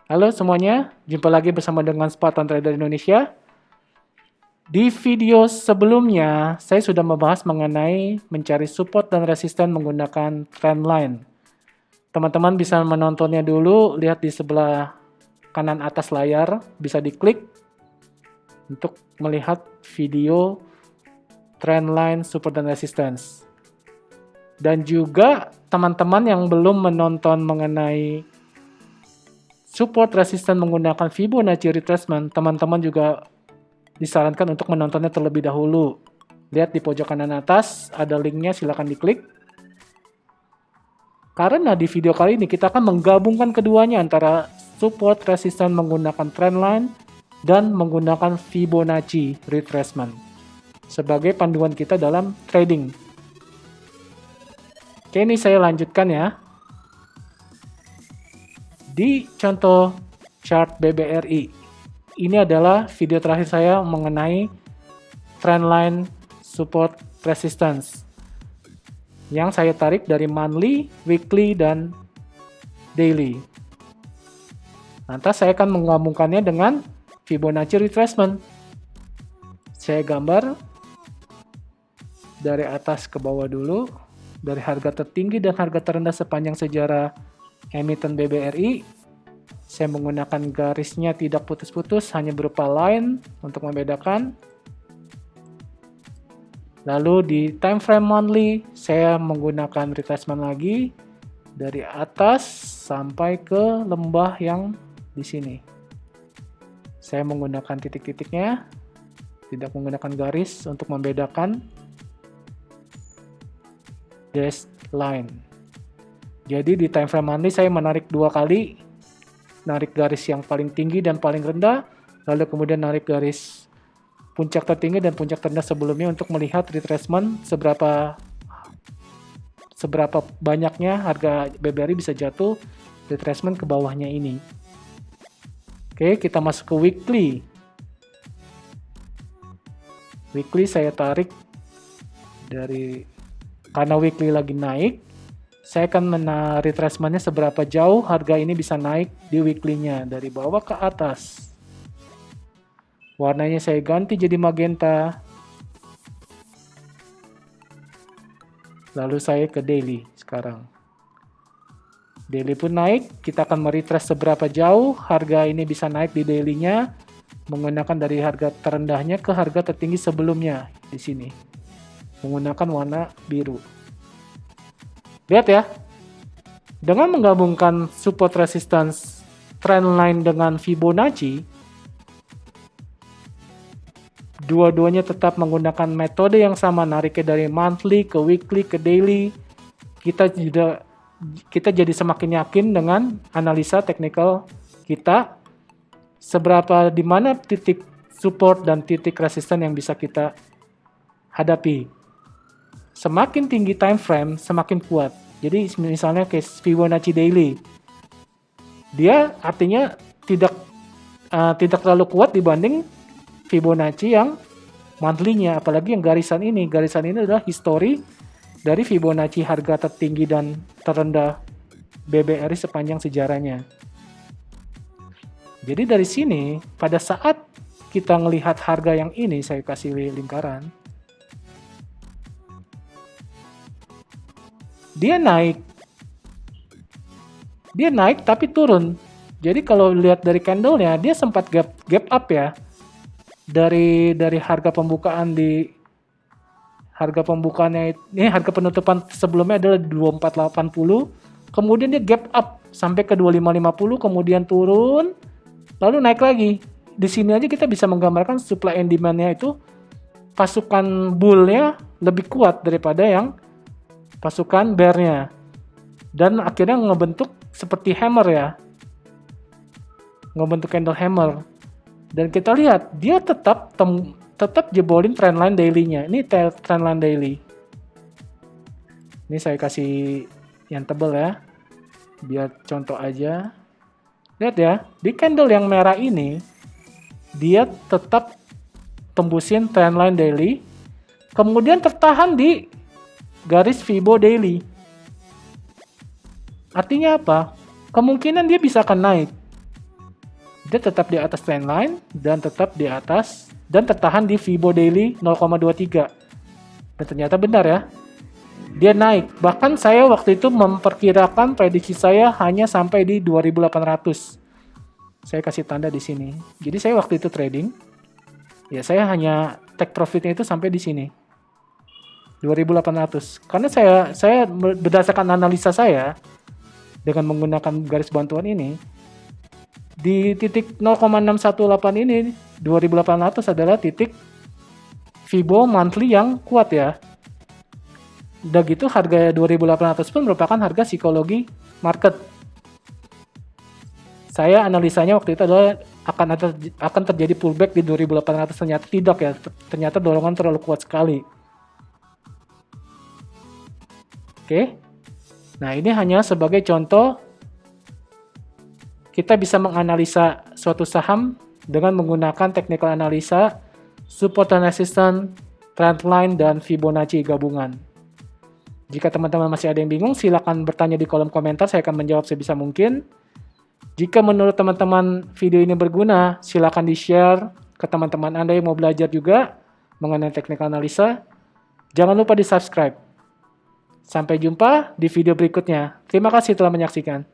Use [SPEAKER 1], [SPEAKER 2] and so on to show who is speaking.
[SPEAKER 1] Halo semuanya, jumpa lagi bersama dengan Spartan Trader Indonesia. Di video sebelumnya, saya sudah membahas mengenai mencari support dan resisten menggunakan trendline. Teman-teman bisa menontonnya dulu, lihat di sebelah kanan atas layar, bisa diklik untuk melihat video trendline support dan resistance. Dan juga teman-teman yang belum menonton mengenai support resisten menggunakan Fibonacci retracement, teman-teman juga disarankan untuk menontonnya terlebih dahulu. Lihat di pojok kanan atas, ada linknya, silahkan diklik. Karena di video kali ini kita akan menggabungkan keduanya antara support resisten menggunakan trendline dan menggunakan Fibonacci retracement sebagai panduan kita dalam trading. Oke, ini saya lanjutkan ya. Di contoh chart BBRI, ini adalah video terakhir saya mengenai trendline support resistance yang saya tarik dari monthly, weekly, dan daily. Nanti saya akan menggabungkannya dengan Fibonacci retracement. Saya gambar dari atas ke bawah dulu, dari harga tertinggi dan harga terendah sepanjang sejarah emiten BBRI. Saya menggunakan garisnya tidak putus-putus, hanya berupa line untuk membedakan. Lalu di time frame monthly, saya menggunakan retracement lagi dari atas sampai ke lembah yang di sini. Saya menggunakan titik-titiknya, tidak menggunakan garis untuk membedakan dashed line. Jadi di time frame monthly saya menarik dua kali, narik garis yang paling tinggi dan paling rendah, lalu kemudian narik garis puncak tertinggi dan puncak terendah sebelumnya untuk melihat retracement seberapa banyaknya harga BBRI bisa jatuh retracement ke bawahnya ini. Oke, kita masuk ke weekly. Weekly saya tarik karena weekly lagi naik, saya akan menarik retracement-nya seberapa jauh harga ini bisa naik di weekly-nya dari bawah ke atas. Warnanya saya ganti jadi magenta. Lalu saya ke daily sekarang. Daily pun naik, kita akan meretrace seberapa jauh harga ini bisa naik di daily-nya menggunakan dari harga terendahnya ke harga tertinggi sebelumnya di sini. Menggunakan warna biru. Lihat ya, dengan menggabungkan support resistance trendline dengan Fibonacci, dua-duanya tetap menggunakan metode yang sama, nariknya dari monthly ke weekly ke daily. Kita jadi semakin yakin dengan analisa teknikal kita seberapa di mana titik support dan titik resisten yang bisa kita hadapi. Semakin tinggi time frame, semakin kuat. Jadi misalnya case Fibonacci daily, dia artinya tidak terlalu kuat dibanding Fibonacci yang monthly-nya, apalagi yang garisan ini. Garisan ini adalah histori dari Fibonacci harga tertinggi dan terendah BBRI sepanjang sejarahnya. Jadi dari sini, pada saat kita melihat harga yang ini, saya kasih lingkaran, dia naik tapi turun. Jadi kalau lihat dari candlenya, dia sempat gap up ya. Dari harga pembukaan harga penutupan sebelumnya adalah 2480, kemudian dia gap up sampai ke 2550, kemudian turun, lalu naik lagi. Di sini aja kita bisa menggambarkan supply and demand-nya itu pasukan bull-nya lebih kuat daripada yang pasukan bear-nya. Dan akhirnya ngebentuk seperti hammer ya. Ngebentuk candle hammer. Dan kita lihat dia tetap jebolin trendline daily-nya. Ini trendline daily. Ini saya kasih yang tebal ya. Biar contoh aja. Lihat ya, di candle yang merah ini dia tetap tembusin trendline daily, kemudian tertahan di garis Fibo daily. Artinya apa? Kemungkinan dia bisa akan naik. Dia tetap di atas trendline dan tetap di atas dan tertahan di Fibo Daily 0,23. Dan ternyata benar ya. Dia naik. Bahkan saya waktu itu memperkirakan prediksi saya hanya sampai di 2.800. Saya kasih tanda di sini. Jadi saya waktu itu trading. Ya saya hanya take profitnya itu sampai di sini. 2.800. Karena saya berdasarkan analisa saya dengan menggunakan garis bantuan ini, di titik 0,618 ini 2.800 adalah titik Fibo monthly yang kuat ya. Udah gitu harga 2.800 pun merupakan harga psikologi market. Saya analisanya waktu itu adalah akan terjadi pullback di 2.800, ternyata tidak ya. Ternyata dorongan terlalu kuat sekali. Oke. Nah, ini hanya sebagai contoh kita bisa menganalisa suatu saham dengan menggunakan technical analisa, support and resistance, trendline, dan Fibonacci gabungan. Jika teman-teman masih ada yang bingung, silakan bertanya di kolom komentar, saya akan menjawab sebisa mungkin. Jika menurut teman-teman video ini berguna, silakan di-share ke teman-teman Anda yang mau belajar juga mengenai teknik analisa. Jangan lupa di-subscribe. Sampai jumpa di video berikutnya. Terima kasih telah menyaksikan.